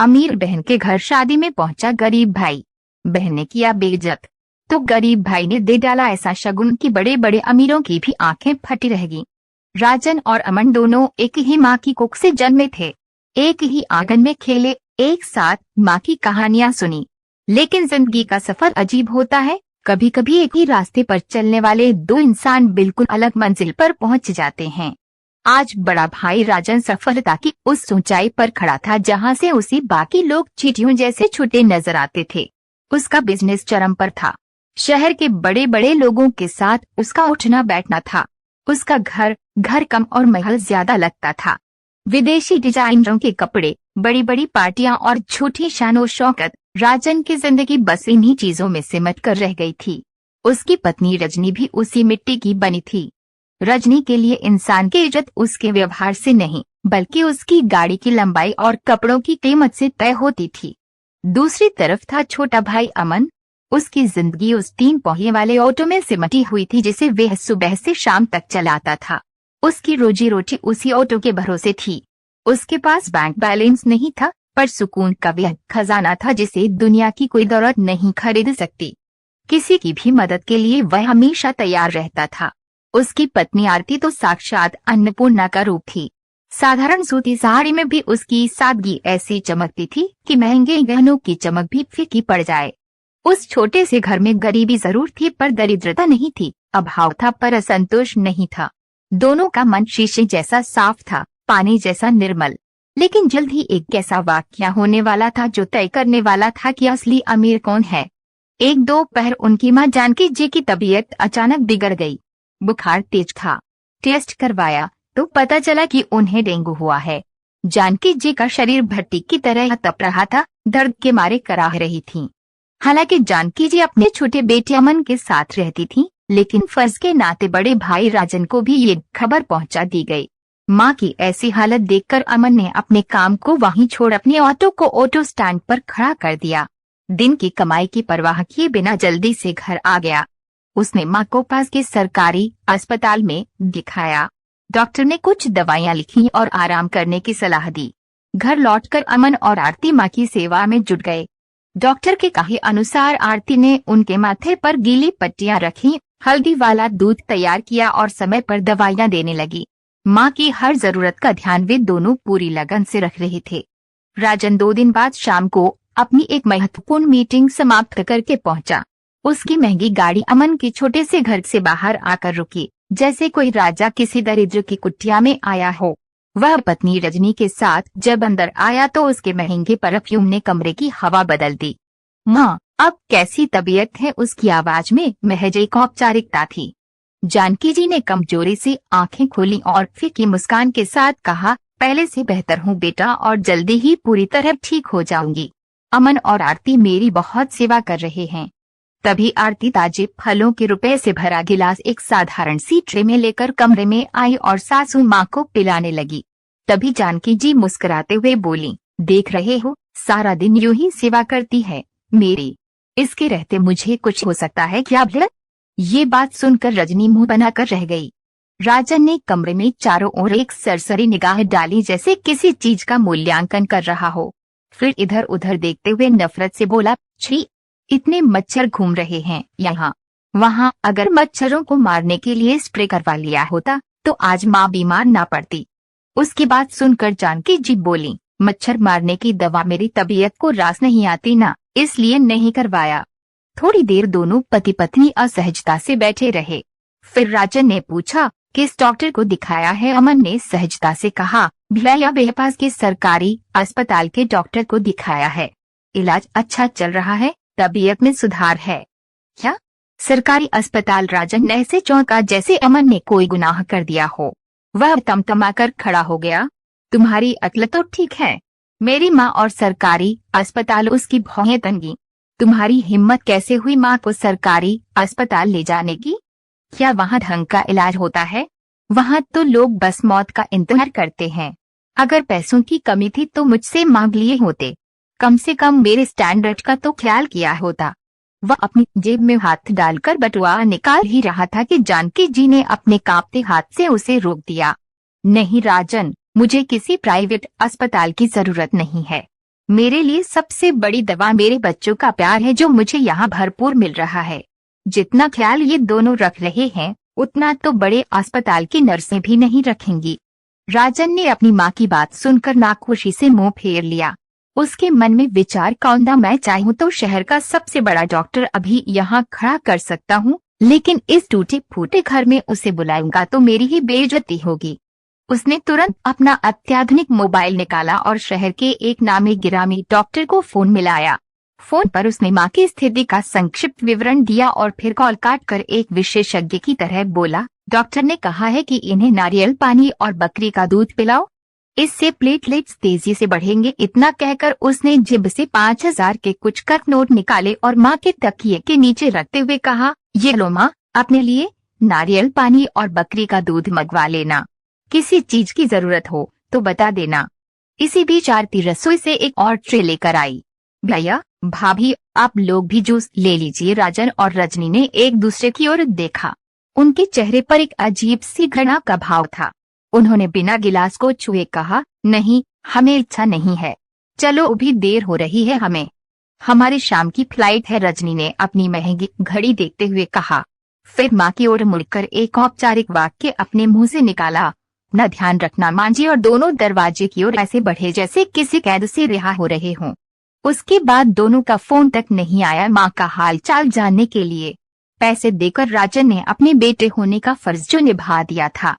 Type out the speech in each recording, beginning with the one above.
अमीर बहन के घर शादी में पहुंचा गरीब भाई। बहन ने किया बेइज्जत तो गरीब भाई ने दे डाला ऐसा शगुन कि बड़े बड़े अमीरों की भी आंखें फटी रह गईं। राजन और अमन दोनों एक ही माँ की कोख से जन्मे थे, एक ही आंगन में खेले, एक साथ माँ की कहानियां सुनी। लेकिन जिंदगी का सफर अजीब होता है। कभी कभी एक ही रास्ते पर चलने वाले दो इंसान बिल्कुल अलग मंजिल पर पहुंच जाते हैं। आज बड़ा भाई राजन सफलता की उस ऊंचाई पर खड़ा था जहां से उसे बाकी लोग चींटियों जैसे छूटे नजर आते थे। उसका बिजनेस चरम पर था। शहर के बड़े बड़े लोगों के साथ उसका उठना बैठना था। उसका घर कम और महल ज्यादा लगता था। विदेशी डिजाइनरों के कपड़े, बड़ी बड़ी पार्टियां और झूठी शानो शौकत। राजन की जिंदगी बस इन्हीं चीजों में सिमट कर रह गई थी। उसकी पत्नी रजनी भी उसी मिट्टी की बनी थी। रजनी के लिए इंसान की इज्जत उसके व्यवहार से नहीं, बल्कि उसकी गाड़ी की लंबाई और कपड़ों की कीमत से तय होती थी। दूसरी तरफ था छोटा भाई अमन। उसकी जिंदगी उस 3 पहिए वाले ऑटो में सिमटी हुई थी जिसे वह सुबह से शाम तक चलाता था। उसकी रोजी रोटी उसी ऑटो के भरोसे थी। उसके पास बैंक बैलेंस नहीं था, पर सुकून का वह खजाना था जिसे दुनिया की कोई दौलत नहीं खरीद सकती। किसी की भी मदद के लिए वह हमेशा तैयार रहता था। उसकी पत्नी आरती तो साक्षात अन्नपूर्णा का रूप थी। साधारण सूती साड़ी में भी उसकी सादगी ऐसी चमकती थी कि महंगे गहनों की चमक भी फीकी पड़ जाए। उस छोटे से घर में गरीबी जरूर थी, पर दरिद्रता नहीं थी। अभाव था, पर असंतोष नहीं था। दोनों का मन शीशे जैसा साफ था, पानी जैसा निर्मल। लेकिन जल्द ही एक ऐसा वाकया होने वाला था जो तय करने वाला था कि असली अमीर कौन है। एक दोपहर उनकी मां जानकी जी की तबीयत अचानक बिगड़ गई। बुखार तेज था। टेस्ट करवाया तो पता चला कि उन्हें डेंगू हुआ है। जानकी जी का शरीर भट्टी की तरह तप रहा था, दर्द के मारे कराह रही थीं। हालांकि जानकी जी अपने छोटे बेटे अमन के साथ रहती थीं, लेकिन फर्ज के नाते बड़े भाई राजन को भी ये खबर पहुंचा दी गई। मां की ऐसी हालत देखकर अमन ने अपने काम को वहीं छोड़ अपने ऑटो को ऑटो स्टैंड पर खड़ा कर दिया। दिन की कमाई की परवाह किए बिना जल्दी से घर आ गया। उसने मां को पास के सरकारी अस्पताल में दिखाया। डॉक्टर ने कुछ दवाइयां लिखी और आराम करने की सलाह दी। घर लौटकर अमन और आरती मां की सेवा में जुट गए। डॉक्टर के कहे अनुसार आरती ने उनके माथे पर गीली पट्टियां रखी, हल्दी वाला दूध तैयार किया और समय पर दवाइयां देने लगी। मां की हर जरूरत का ध्यान वे दोनों पूरी लगन से रख रहे थे। राजन 2 दिन बाद शाम को अपनी एक महत्वपूर्ण मीटिंग समाप्त करके पहुंचा। उसकी महंगी गाड़ी अमन के छोटे से घर से बाहर आकर रुकी, जैसे कोई राजा किसी दरिद्र की कुटिया में आया हो। वह पत्नी रजनी के साथ जब अंदर आया तो उसके महंगे परफ्यूम ने कमरे की हवा बदल दी। माँ, अब कैसी तबीयत है? उसकी आवाज में महज एक औपचारिकता थी। जानकी जी ने कमजोरी से आंखें खोली और फीकी मुस्कान के साथ कहा, पहले से बेहतर हूँ बेटा, और जल्दी ही पूरी तरह ठीक हो जाऊंगी। अमन और आरती मेरी बहुत सेवा कर रहे हैं। तभी आरती ताजे फलों के रुपए से भरा गिलास एक साधारण सी ट्रे में लेकर कमरे में आई और सासू माँ को पिलाने लगी। तभी जानकी जी मुस्कुराते हुए बोली, देख रहे हो, सारा दिन यूं ही सेवा करती है मेरी। इसके रहते मुझे कुछ हो सकता है क्या भला? ये बात सुनकर रजनी मुंह बनाकर रह गई। राजन ने कमरे में चारों ओर एक सरसरी निगाह डाली, जैसे किसी चीज का मूल्यांकन कर रहा हो। फिर इधर उधर देखते हुए नफरत से बोला, छी, इतने मच्छर घूम रहे हैं यहाँ वहाँ। अगर मच्छरों को मारने के लिए स्प्रे करवा लिया होता तो आज माँ बीमार ना पड़ती। उसकी बात सुनकर जानकी जी बोली, मच्छर मारने की दवा मेरी तबीयत को रास नहीं आती ना, इसलिए नहीं करवाया। थोड़ी देर दोनों पति पत्नी असहजता से बैठे रहे। फिर राजन ने पूछा, किस डॉक्टर को दिखाया है? अमन ने सहजता से कहा, भिलाया बेहपास के सरकारी अस्पताल के डॉक्टर को दिखाया है। इलाज अच्छा चल रहा है, तबीयत में सुधार है। क्या? सरकारी अस्पताल? राजन ने ऐसे चौंका जैसे अमन ने कोई गुनाह कर दिया हो। वह तमतमाकर खड़ा हो गया, तुम्हारी अक्ल तो ठीक है। मेरी माँ और सरकारी अस्पताल? उसकी भौहें तंगी। तुम्हारी हिम्मत कैसे हुई माँ को सरकारी अस्पताल ले जाने की? क्या वहाँ ढंग का इलाज होता है? वहाँ तो लोग बस मौत का इंतजार करते हैं। अगर पैसों की कमी थी तो मुझसे मांग लिए होते, कम से कम मेरे स्टैंडर्ड का तो ख्याल किया होता। वह अपनी जेब में हाथ डालकर बटुआ निकाल ही रहा था कि जानकी जी ने अपने कांपते हाथ से उसे रोक दिया। नहीं राजन, मुझे किसी प्राइवेट अस्पताल की जरूरत नहीं है। मेरे लिए सबसे बड़ी दवा मेरे बच्चों का प्यार है जो मुझे यहाँ भरपूर मिल रहा है। जितना ख्याल ये दोनों रख रहे हैं उतना तो बड़े अस्पताल की नर्सें भी नहीं रखेंगी। राजन ने अपनी माँ की बात सुनकर नाखुशी से मुंह फेर लिया। उसके मन में विचार कौंधा, मैं चाहूँ तो शहर का सबसे बड़ा डॉक्टर अभी यहाँ खड़ा कर सकता हूँ, लेकिन इस टूटे फूटे घर में उसे बुलाऊंगा तो मेरी ही बेइज्जती होगी। उसने तुरंत अपना अत्याधुनिक मोबाइल निकाला और शहर के एक नामी गिरामी डॉक्टर को फोन मिलाया। फोन पर उसने मां की स्थिति का संक्षिप्त विवरण दिया और फिर कॉल काट कर एक विशेषज्ञ की तरह बोला, डॉक्टर ने कहा है कि इन्हें नारियल पानी और बकरी का दूध पिलाओ, इससे प्लेटलेट्स तेजी से बढ़ेंगे। इतना कहकर उसने जेब से 5,000 के कुछ कट नोट निकाले और माँ के तकिए के नीचे रखते हुए कहा, ये लो माँ, अपने लिए नारियल पानी और बकरी का दूध मंगवा लेना, किसी चीज की जरूरत हो तो बता देना। इसी बीच आरती रसोई से एक और ट्रे लेकर आई। भैया भाभी, आप लोग भी जूस ले लीजिए। राजन और रजनी ने एक दूसरे की ओर देखा। उनके चेहरे पर एक अजीब सी घृणा का भाव था। उन्होंने बिना गिलास को छुए कहा, नहीं, हमें इच्छा नहीं है, चलो अभी देर हो रही है हमें, हमारी शाम की फ्लाइट है। रजनी ने अपनी महंगी घड़ी देखते हुए कहा। फिर माँ की ओर मुड़कर एक औपचारिक वाक्य अपने मुंह से निकाला, न ध्यान रखना माँ जी, और दोनों दरवाजे की ओर ऐसे बढ़े जैसे किसी कैद से रिहा हो रहे हों। उसके बाद दोनों का फोन तक नहीं आया माँ का हालचाल जानने के लिए। पैसे देकर राजन ने अपने बेटे होने का फर्ज जो निभा दिया था।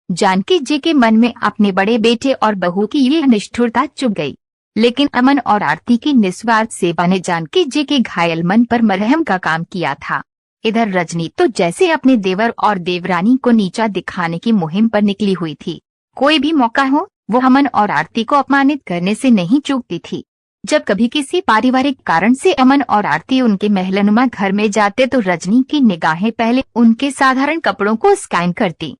जानकी जी के मन में अपने बड़े बेटे और बहू की ये निष्ठुरता चुभ गई, लेकिन अमन और आरती की निस्वार्थ सेवा ने जानकी जी के घायल मन पर मरहम का काम किया था। इधर रजनी तो जैसे अपने देवर और देवरानी को नीचा दिखाने की मुहिम पर निकली हुई थी। कोई भी मौका हो वो अमन और आरती को अपमानित करने से नहीं चूकती थी। जब कभी किसी पारिवारिक कारण से अमन और आरती उनके महलनुमा घर में जाते तो रजनी की निगाहें पहले उनके साधारण कपड़ों को स्कैन करती,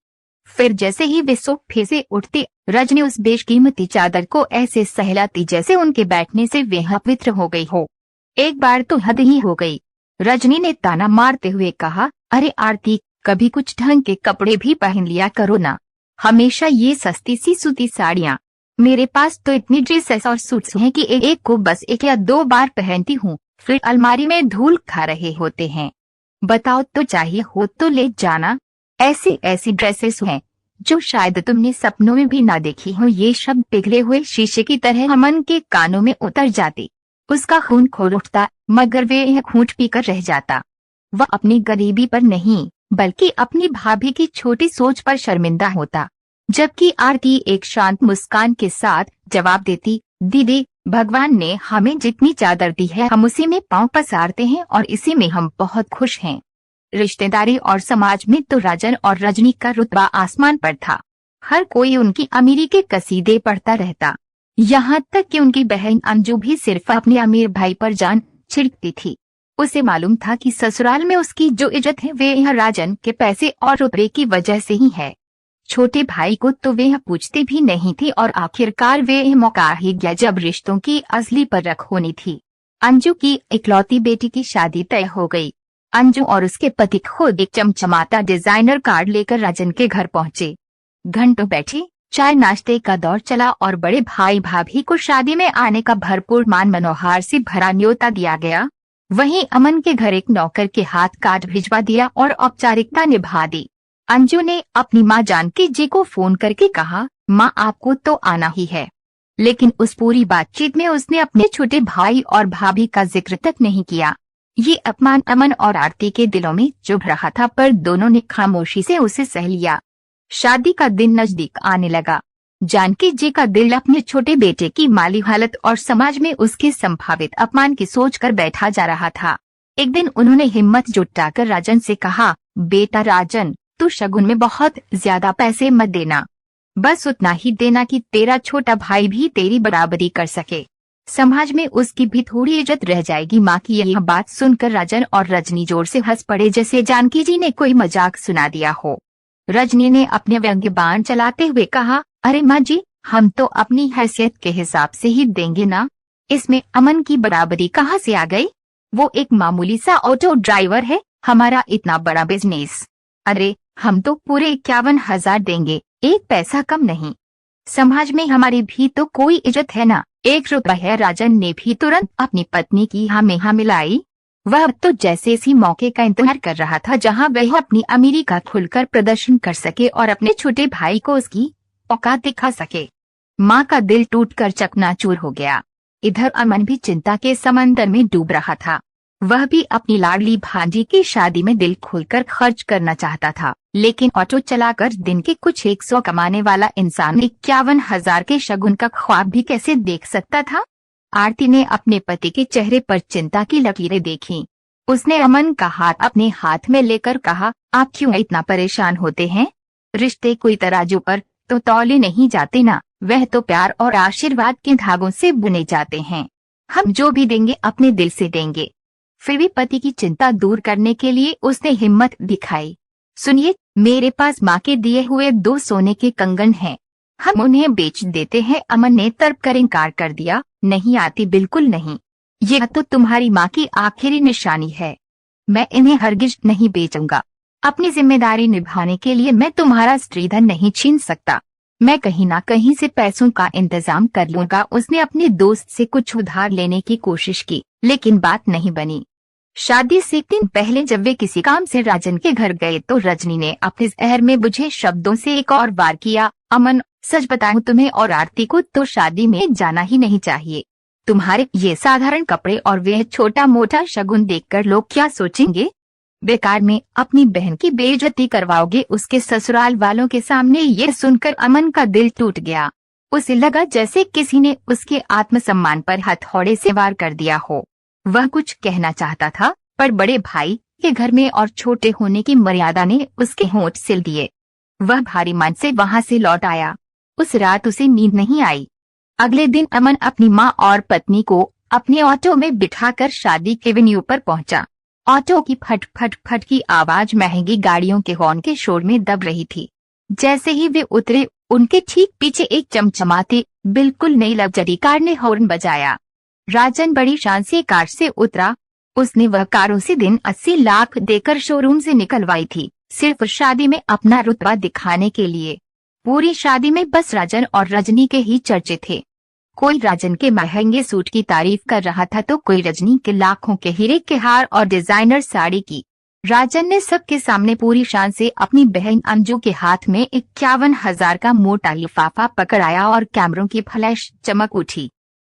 फिर जैसे ही वे सोफे से उठती रजनी उस बेशकीमती चादर को ऐसे सहलाती जैसे उनके बैठने से वे अपवित्र हो गई हो। एक बार तो हद ही हो गई। रजनी ने ताना मारते हुए कहा, अरे आरती, कभी कुछ ढंग के कपड़े भी पहन लिया करो ना, हमेशा ये सस्ती सी सूती साड़ियाँ। मेरे पास तो इतनी ड्रेसेस और सूट्स हैं कि एक को बस 1 या 2 बार पहनती हूँ, फिर अलमारी में धूल खा रहे होते हैं। बताओ तो चाहिए हो तो ले जाना। ऐसी ऐसी ड्रेसेस हैं जो शायद तुमने सपनों में भी ना देखी हो। ये शब्द पिघले हुए शीशे की तरह अमन के कानों में उतर जाती। उसका खून खौल उठता, मगर वे यह खूंट पीकर रह जाता। वह अपनी गरीबी पर नहीं बल्कि अपनी भाभी की छोटी सोच पर शर्मिंदा होता। जबकि आरती एक शांत मुस्कान के साथ जवाब देती, दीदी, भगवान ने हमें जितनी चादर दी है हम उसी में पांव पसारते हैं और इसी में हम बहुत खुश हैं। रिश्तेदारी और समाज में तो राजन और रजनी का रुतबा आसमान पर था। हर कोई उनकी अमीरी के कसीदे पढ़ता रहता, यहाँ तक कि उनकी बहन अंजू भी सिर्फ अपने अमीर भाई पर जान छिड़कती थी। उसे मालूम था कि ससुराल में उसकी जो इज्जत है वे यह राजन के पैसे और रुतबे की वजह से ही है। छोटे भाई को तो वे पूछते भी नहीं थी और आखिरकार वे मौका ही गया जब रिश्तों की असली परख होनी थी। अंजू की इकलौती बेटी की शादी तय हो गई। अंजू और उसके पति खुद एक चमचमाता डिजाइनर कार्ड लेकर राजन के घर पहुंचे। घंटों बैठे, चाय नाश्ते का दौर चला और बड़े भाई भाभी को शादी में आने का भरपूर मान मनोहार से भरा न्योता दिया गया। वहीं अमन के घर एक नौकर के हाथ कार्ड भिजवा दिया और औपचारिकता निभा दी। अंजू ने अपनी माँ जानकी जी को फोन करके कहा, माँ आपको तो आना ही है, लेकिन उस पूरी बातचीत में उसने अपने छोटे भाई और भाभी का जिक्र तक नहीं किया। ये अपमान अमन और आरती के दिलों में चुभ रहा था, पर दोनों ने खामोशी से उसे सह लिया। शादी का दिन नजदीक आने लगा। जानकी जी का दिल अपने छोटे बेटे की माली हालत और समाज में उसके संभावित अपमान की सोच कर बैठा जा रहा था। एक दिन उन्होंने हिम्मत जुटाकर राजन से कहा, बेटा राजन, तू शगुन में बहुत ज्यादा पैसे मत देना, बस उतना ही देना कि तेरा छोटा भाई भी तेरी बराबरी कर सके, समाज में उसकी भी थोड़ी इज्जत रह जाएगी। माँ की यह बात सुनकर राजन और रजनी जोर से हंस पड़े जैसे जानकी जी ने कोई मजाक सुना दिया हो। रजनी ने अपने व्यंग्य बाण चलाते हुए कहा, अरे माँ जी, हम तो अपनी हैसियत के हिसाब से ही देंगे ना, इसमें अमन की बराबरी कहाँ से आ गई? वो एक मामूली सा ऑटो ड्राइवर है, हमारा इतना बड़ा बिजनेस। अरे हम तो पूरे 51,000 देंगे, 1 पैसा कम नहीं। समाज में हमारी भी तो कोई इज्जत है ना, एक रुतबा है। राजन ने भी तुरंत अपनी पत्नी की हाँ में हाँ मिलाई। वह तो जैसे इसी मौके का इंतजार कर रहा था जहां वह अपनी अमीरी का खुलकर प्रदर्शन कर सके और अपने छोटे भाई को उसकी औकात दिखा सके। माँ का दिल टूटकर चकनाचूर हो गया। इधर अमन भी चिंता के समंदर में डूब रहा था। वह भी अपनी लाडली भांजी की शादी में दिल खोलकर खर्च करना चाहता था, लेकिन ऑटो चलाकर दिन के कुछ 100 कमाने वाला इंसान 51,000 के शगुन का ख्वाब भी कैसे देख सकता था। आरती ने अपने पति के चेहरे पर चिंता की लकीरें देखीं। उसने अमन का हाथ अपने हाथ में लेकर कहा, आप क्यों इतना परेशान होते हैं? रिश्ते कोई तराजू पर तो तौले नहीं जाते ना, वह तो प्यार और आशीर्वाद के धागों से बुने जाते हैं। हम जो भी देंगे अपने दिल से देंगे। फिर भी पति की चिंता दूर करने के लिए उसने हिम्मत दिखाई। सुनिए, मेरे पास माँ के दिए हुए 2 सोने के कंगन हैं, हम उन्हें बेच देते हैं। अमन ने तर्क कर इनकार कर दिया, नहीं आती, बिल्कुल नहीं। यह तो तुम्हारी माँ की आखिरी निशानी है, मैं इन्हें हरगिज नहीं बेचूंगा। अपनी जिम्मेदारी निभाने के लिए मैं तुम्हारा स्त्रीधन नहीं छीन सकता, मैं कहीं ना कहीं से पैसों का इंतजाम कर लूंगा। उसने अपने दोस्त से कुछ उधार लेने की कोशिश की, लेकिन बात नहीं बनी। शादी से 1 दिन पहले जब वे किसी काम से राजन के घर गए तो रजनी ने अपने जहर में बुझे शब्दों से एक और वार किया, अमन सच बताऊं, तुम्हें और आरती को तो शादी में जाना ही नहीं चाहिए। तुम्हारे ये साधारण कपड़े और वह छोटा मोटा शगुन देखकर लोग क्या सोचेंगे? बेकार में अपनी बहन की बेइज्जती करवाओगे उसके ससुराल वालों के सामने। ये सुनकर अमन का दिल टूट गया। उसे लगा जैसे किसी ने उसके आत्मसम्मान पर हथौड़े से वार कर दिया हो। वह कुछ कहना चाहता था, पर बड़े भाई के घर में और छोटे होने की मर्यादा ने उसके होंठ सिल दिए। वह भारी मन से वहां से लौट आया। उस रात उसे नींद नहीं आई। अगले दिन अमन अपनी माँ और पत्नी को अपने ऑटो में बिठाकर शादी के वेन्यू पर पहुंचा। ऑटो की फट फट फट की आवाज महंगी गाड़ियों के हॉर्न के शोर में दब रही थी। जैसे ही वे उतरे, उनके ठीक पीछे एक चमचमाती बिल्कुल नई लग्जरी कार ने हॉर्न बजाया। राजन बड़ी शान से कार से उतरा। उसने वह कार उसी दिन 80 लाख देकर शोरूम से निकलवाई थी, सिर्फ शादी में अपना रुतबा दिखाने के लिए। पूरी शादी में बस राजन और रजनी के ही चर्चे थे। कोई राजन के महंगे सूट की तारीफ कर रहा था तो कोई रजनी के लाखों के हीरे के हार और डिजाइनर साड़ी की। राजन ने सबके सामने पूरी शान से अपनी बहन अंजू के हाथ में 51,000 का मोटा लिफाफा पकड़ाया और कैमरों की फ्लैश चमक उठी।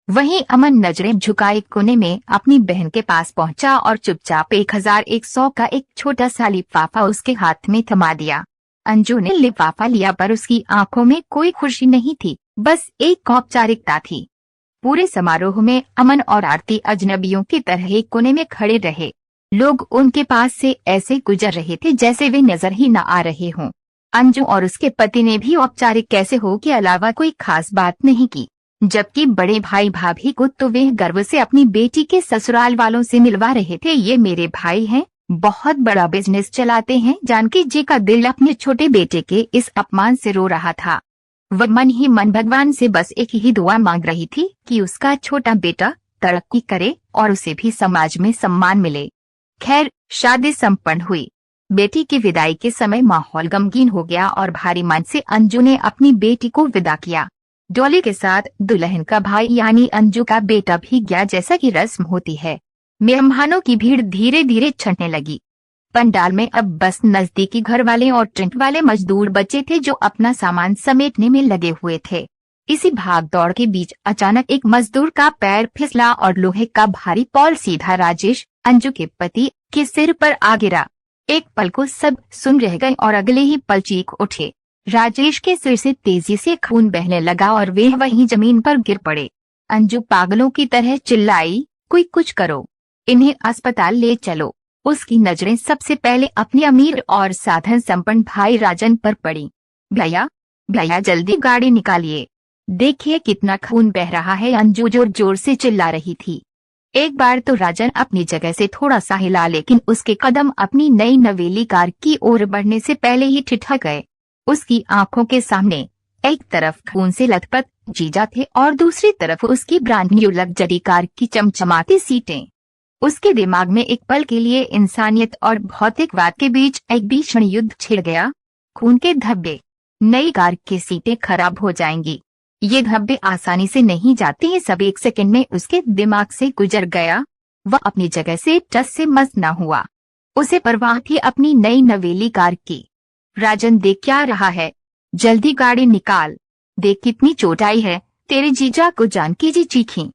वहीं अमन नजरें झुकाए कोने में अपनी बहन के पास पहुंचा और चुपचाप 1,100 का एक छोटा सा लिफाफा उसके हाथ में थमा दिया। अंजू ने लिफाफा लिया, पर उसकी आंखों में कोई खुशी नहीं थी, बस एक औपचारिकता थी। पूरे समारोह में अमन और आरती अजनबियों की तरह एक कोने में खड़े रहे। लोग उनके पास से ऐसे गुजर रहे थे जैसे वे नजर ही न आ रहे हों। अंजू और उसके पति ने भी औपचारिक कैसे हो के अलावा कोई खास बात नहीं की, जबकि बड़े भाई भाभी को तो वे गर्व से अपनी बेटी के ससुराल वालों से मिलवा रहे थे। ये मेरे भाई हैं, बहुत बड़ा बिजनेस चलाते हैं। जानकी जी का दिल अपने छोटे बेटे के इस अपमान से रो रहा था। वह मन ही मन भगवान से बस एक ही दुआ मांग रही थी कि उसका छोटा बेटा तरक्की करे और उसे भी समाज में सम्मान मिले। खैर, शादी संपन्न हुई। बेटी की विदाई के समय माहौल गमगीन हो गया और भारी मन से अंजू ने अपनी बेटी को विदा किया। डोली के साथ दुल्हन का भाई यानी अंजू का बेटा भी गया, जैसा कि रस्म होती है। मेहमानों की भीड़ धीरे धीरे छंटने लगी। पंडाल में अब बस नजदीकी घर वाले और टेंट वाले मजदूर बचे थे जो अपना सामान समेटने में लगे हुए थे। इसी भाग दौड़ के बीच अचानक एक मजदूर का पैर फिसला और लोहे का भारी पॉल सीधा राजेश, अंजू के पति, के सिर पर आ गिरा। एक पल को सब सुन रह गए और अगले ही पल चीख उठे। राजेश के सिर से तेजी से खून बहने लगा और वे वहीं जमीन पर गिर पड़े। अंजू पागलों की तरह चिल्लाई, कोई कुछ करो, इन्हें अस्पताल ले चलो। उसकी नजरें सबसे पहले अपने अमीर और साधन संपन्न भाई राजन पर पड़ी। भैया, भैया जल्दी गाड़ी निकालिए, देखिए कितना खून बह रहा है। अंजू जोर जोर से चिल्ला रही थी। एक बार तो राजन अपनी जगह से थोड़ा सा हिला, लेकिन उसके कदम अपनी नई नवेली कार की ओर बढ़ने से पहले ही ठिठक गए। उसकी आंखों के सामने एक तरफ खून से लथपथ जीजा थे और दूसरी तरफ उसकी ब्रांड न्यू लग्जरी कार की चमचमाती सीटें। उसके दिमाग में एक पल के लिए इंसानियत और भौतिकवाद के बीच एक भीषण युद्ध छिड़ गया। खून के धब्बे, नई कार की सीटें खराब हो जाएंगी। ये धब्बे आसानी से नहीं जाते। ये सब एक सेकंड में उसके दिमाग से गुजर गया। वह अपनी जगह से टस से मस न हुआ। उसे परवाह थी अपनी नई नवेली कार की। राजन, देख क्या रहा है, जल्दी गाड़ी निकाल, देख कितनी चोट आई है तेरे जीजा को, जानकी जी चीखीं।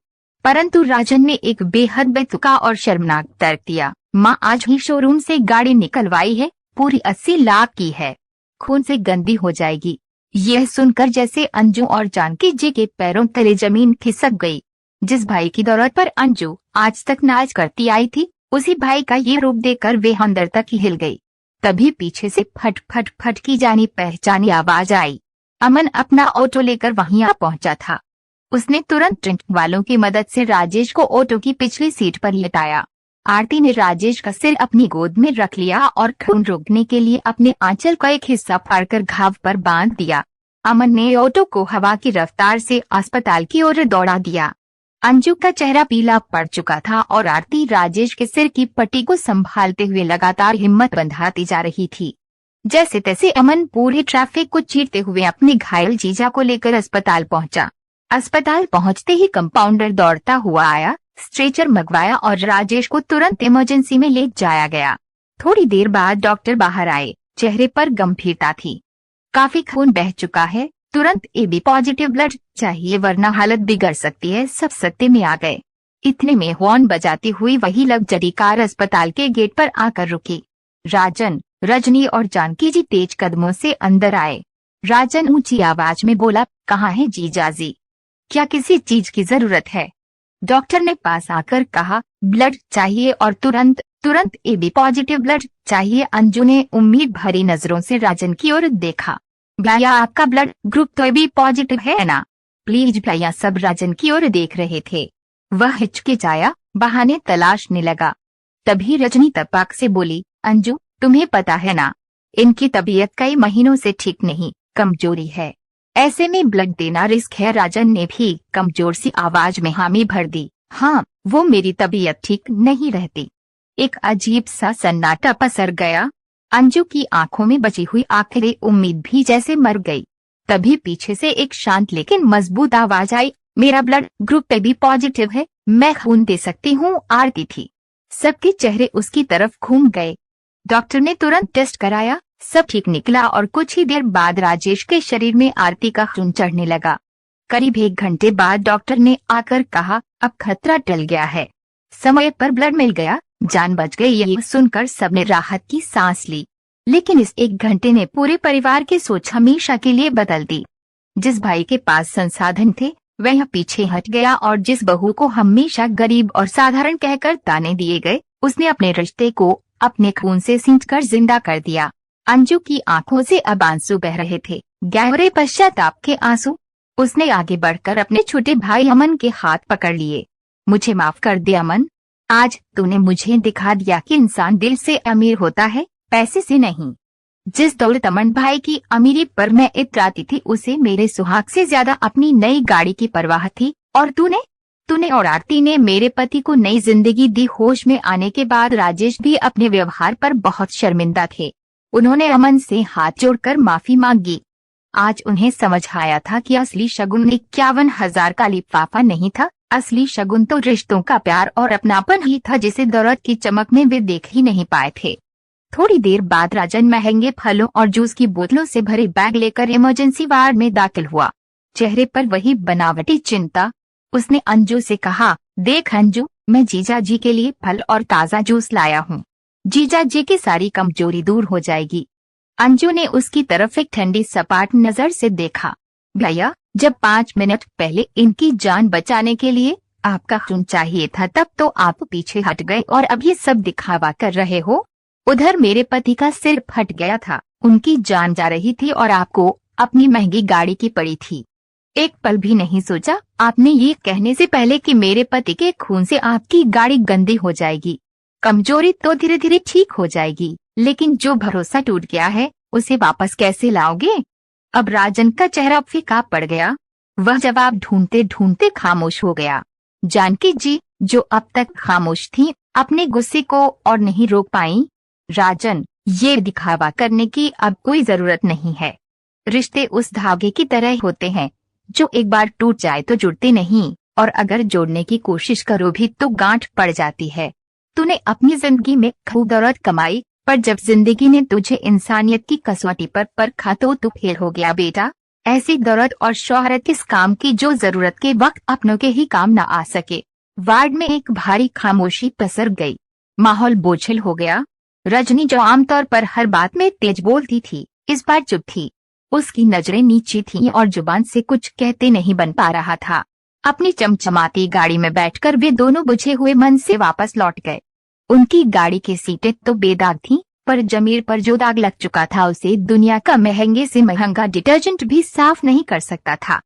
परंतु राजन ने एक बेहद बेतुका और शर्मनाक तर्क दिया। माँ आज ही शोरूम से गाड़ी निकलवाई है, पूरी 80 लाख की है, खून से गंदी हो जाएगी। यह सुनकर जैसे अंजू और जानकी जी के पैरों तले जमीन खिसक गई। जिस भाई की दौलत पर अंजू आज तक नाच करती आई थी, उसी भाई का ये रूप देखकर वे अंदर तक हिल गई। तभी पीछे से फट फट फट की जानी पहचानी आवाज आई। अमन अपना ऑटो लेकर वहीं आ पहुंचा था। उसने तुरंत ट्रंक वालों की मदद से राजेश को ऑटो की पिछली सीट पर लेटाया। आरती ने राजेश का सिर अपनी गोद में रख लिया और खून रोकने के लिए अपने आंचल का एक हिस्सा फाड़कर घाव पर बांध दिया। अमन ने ऑटो को हवा की रफ्तार से अस्पताल की ओर दौड़ा दिया। अंजू का चेहरा पीला पड़ चुका था और आरती राजेश के सिर की पट्टी को संभालते हुए लगातार हिम्मत बंधाती जा रही थी। जैसे तैसे अमन पूरे ट्रैफिक को चीरते हुए अपने घायल जीजा को लेकर अस्पताल पहुंचा। अस्पताल पहुंचते ही कंपाउंडर दौड़ता हुआ आया, स्ट्रेचर मंगवाया और राजेश को तुरंत इमरजेंसी में ले जाया गया। थोड़ी देर बाद डॉक्टर बाहर आए। चेहरे पर गंभीरता थी। काफी खून बह चुका है, तुरंत एबी पॉजिटिव ब्लड चाहिए वरना हालत बिगड़ सकती है। सब सत्ते में आ गए। इतने में हॉर्न बजाती हुई वही लग्जरी कार अस्पताल के गेट पर आकर रुकी। राजन, रजनी और जानकी जी तेज कदमों से अंदर आए। राजन ऊंची आवाज में बोला, कहाँ है जीजाजी, क्या किसी चीज की जरूरत है? डॉक्टर ने पास आकर कहा, ब्लड चाहिए और तुरंत तुरंत एबी पॉजिटिव ब्लड चाहिए। अंजू ने उम्मीद भरी नजरों से राजन की ओर देखा। भैया, आपका ब्लड ग्रुप तो एबी पॉजिटिव है ना, प्लीज भैया। सब राजन की ओर देख रहे थे। वह हिचकिचाया, बहाने तलाशने लगा। तभी रजनी तपाक से बोली, अंजू तुम्हें पता है ना, इनकी तबीयत कई महीनों से ठीक नहीं, कमजोरी है, ऐसे में ब्लड देना रिस्क है। राजन ने भी कमजोर सी आवाज में हामी भर दी, हाँ वो मेरी तबीयत ठीक नहीं रहती। एक अजीब सा सन्नाटा पसर गया। अंजू की आंखों में बची हुई आखिरी उम्मीद भी जैसे मर गई। तभी पीछे से एक शांत लेकिन मजबूत आवाज आई, मेरा ब्लड ग्रुप एबी पॉजिटिव है, मैं खून दे सकती हूँ। आरती थी। सबके चेहरे उसकी तरफ घूम गए। डॉक्टर ने तुरंत टेस्ट कराया, सब ठीक निकला और कुछ ही देर बाद राजेश के शरीर में आरती का खून चढ़ने लगा। करीब 1 घंटे बाद डॉक्टर ने आकर कहा, अब खतरा टल गया है, समय पर ब्लड मिल गया, जान बच गई। ये सुनकर सबने राहत की सांस ली। लेकिन इस 1 घंटे ने पूरे परिवार की सोच हमेशा के लिए बदल दी। जिस भाई के पास संसाधन थे वह पीछे हट गया और जिस बहू को हमेशा गरीब और साधारण कहकर ताने दिए गए, उसने अपने रिश्ते को अपने खून से सींचकर जिंदा कर दिया। अंजू की आंखों से अब आंसू बह रहे थे, गहरे पश्चाताप के आंसू। उसने आगे बढ़कर अपने छोटे भाई अमन के हाथ पकड़ लिए। मुझे माफ कर दे अमन, आज तूने मुझे दिखा दिया कि इंसान दिल से अमीर होता है, पैसे से नहीं। जिस दौलत अमन भाई की अमीरी पर मैं इतराती थी, उसे मेरे सुहाग से ज्यादा अपनी नई गाड़ी की परवाह थी। और तूने और आरती ने मेरे पति को नई जिंदगी दी। होश में आने के बाद राजेश भी अपने व्यवहार पर बहुत शर्मिंदा थे। उन्होंने अमन से हाथ जोड़कर माफी मांगी। आज उन्हें समझ आया था कि असली शगुन 51,000 का लिफाफा नहीं था, असली शगुन तो रिश्तों का प्यार और अपनापन ही था, जिसे दौलत की चमक में वे देख ही नहीं पाए थे। थोड़ी देर बाद राजन महंगे फलों और जूस की बोतलों से भरे बैग लेकर इमरजेंसी वार्ड में दाखिल हुआ। चेहरे पर वही बनावटी चिंता। उसने अंजू से कहा, देख अंजू, मैं जीजा जी के लिए फल और ताज़ा जूस लाया हूँ, जीजा जी की सारी कमजोरी दूर हो जाएगी। अंजू ने उसकी तरफ एक ठंडी सपाट नजर से देखा। भैया, जब 5 मिनट पहले इनकी जान बचाने के लिए आपका खून चाहिए था, तब तो आप पीछे हट गए और अब ये सब दिखावा कर रहे हो। उधर मेरे पति का सिर फट गया था, उनकी जान जा रही थी और आपको अपनी महंगी गाड़ी की पड़ी थी। एक पल भी नहीं सोचा आपने ये कहने से पहले कि मेरे पति के खून से आपकी गाड़ी गंदी हो जाएगी। कमजोरी तो धीरे धीरे ठीक हो जाएगी, लेकिन जो भरोसा टूट गया है उसे वापस कैसे लाओगे? अब राजन का चेहरा फीका पड़ गया। वह जवाब ढूंढते ढूंढते खामोश हो गया। जानकी जी, जो अब तक खामोश थीं, अपने गुस्से को और नहीं रोक पाईं। राजन, ये दिखावा करने की अब कोई जरूरत नहीं है। रिश्ते उस धागे की तरह होते हैं जो एक बार टूट जाए तो जुड़ते नहीं, और अगर जोड़ने की कोशिश करो भी तो गांठ पड़ जाती है। तूने अपनी जिंदगी में खूब दौलत कमाई, पर जब जिंदगी ने तुझे इंसानियत की कसौटी पर परखा तो तू फेल हो गया बेटा। ऐसी दौलत और शोहरत किस काम की जो जरूरत के वक्त अपनों के ही काम न आ सके। वार्ड में एक भारी खामोशी पसर गई। माहौल बोझिल हो गया। रजनी, जो आमतौर पर हर बात में तेज बोलती थी, इस बार चुप थी। उसकी नजरें नीची थीं और जुबान से कुछ कहते नहीं बन पा रहा था। अपनी चमचमाती गाड़ी में बैठकर वे दोनों बुझे हुए मन से वापस लौट गए। उनकी गाड़ी की सीटें तो बेदाग थीं, पर जमीर पर जो दाग लग चुका था उसे दुनिया का महंगे से महंगा डिटर्जेंट भी साफ नहीं कर सकता था।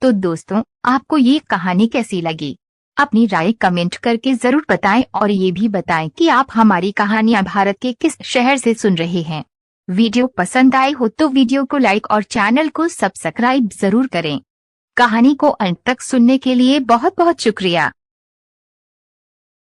तो दोस्तों, आपको ये कहानी कैसी लगी? अपनी राय कमेंट करके जरूर बताएं और ये भी बताएं कि आप हमारी कहानियां भारत के किस शहर से सुन रहे हैं। वीडियो पसंद आए हो तो वीडियो को लाइक और चैनल को सब्सक्राइब जरूर करें। कहानी को अंत तक सुनने के लिए बहुत बहुत शुक्रिया।